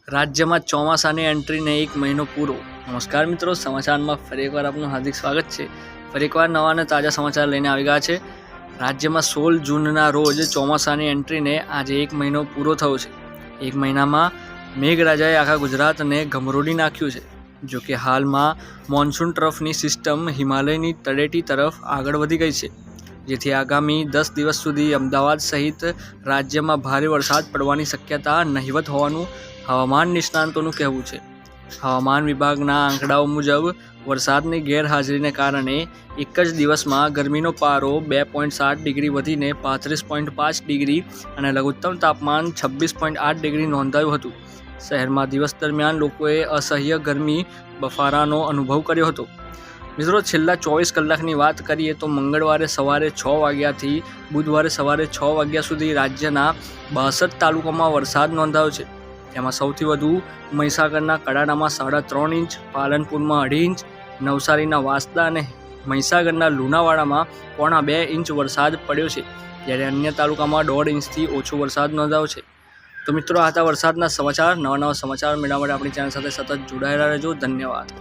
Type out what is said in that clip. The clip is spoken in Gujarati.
રાજ્યમાં ચોમાસાની એન્ટ્રીને 1 મહિનો પૂરો। નમસ્કાર મિત્રો, સમાચારમાં ફરી એકવાર આપનું હાર્દિક સ્વાગત છે। ફરી એકવાર નવા અને તાજા સમાચાર લઈને આવી ગયા છે। રાજ્યમાં 16 જૂનના રોજ ચોમાસાની એન્ટ્રીને આજે 1 મહિનો પૂરો થયો છે। 1 મહિનામાં મેઘરાજાએ આખા ગુજરાતને ગમરોડી નાખ્યું છે। જોકે હાલમાં મોન્સૂન ટ્રફની સિસ્ટમ હિમાલયની તળેટી તરફ આગળ વધી ગઈ છે, જેથી આગામી 10 દિવસ સુધી અમદાવાદ સહિત રાજ્યમાં ભારે વરસાદ પડવાની શક્યતા નહિવત હોવાનું હવામાન નિષ્ણાંતોનું કહેવું છે। હવામાન વિભાગના આંકડાઓ મુજબ વરસાદની ગેરહાજરીને કારણે એક જ દિવસમાં ગરમીનો પારો 2.7 ડિગ્રી વધીને 35.5 ડિગ્રી અને લઘુત્તમ તાપમાન 26.8 ડિગ્રી નોંધાયું હતું। શહેરમાં દિવસ દરમિયાન લોકોએ અસહ્ય ગરમી બફારાનો અનુભવ કર્યો હતો। મિત્રો, છેલ્લા 24 કલાકની વાત કરીએ તો મંગળવારે સવારે 6 વાગ્યાથી બુધવારે સવારે 6 વાગ્યા સુધી રાજ્યના 62 તાલુકામાં વરસાદ નોંધાયો છે। તેમાં સૌથી વધુ મહીસાગરના કડાણામાં 3.5 ઇંચ, પાલનપુરમાં 2.5 ઇંચ, નવસારીના વાંસદા અને મહીસાગરના લુણાવાડામાં 1.25 ઇંચ વરસાદ પડ્યો છે, જ્યારે અન્ય તાલુકામાં 1.5 ઇંચથી ઓછો વરસાદ નોંધાયો છે। તો મિત્રો, આ હતા વરસાદના સમાચાર। નવા સમાચાર મેળવવા માટે આપણી ચેનલ સાથે સતત જોડાયેલા રહેજો। ધન્યવાદ।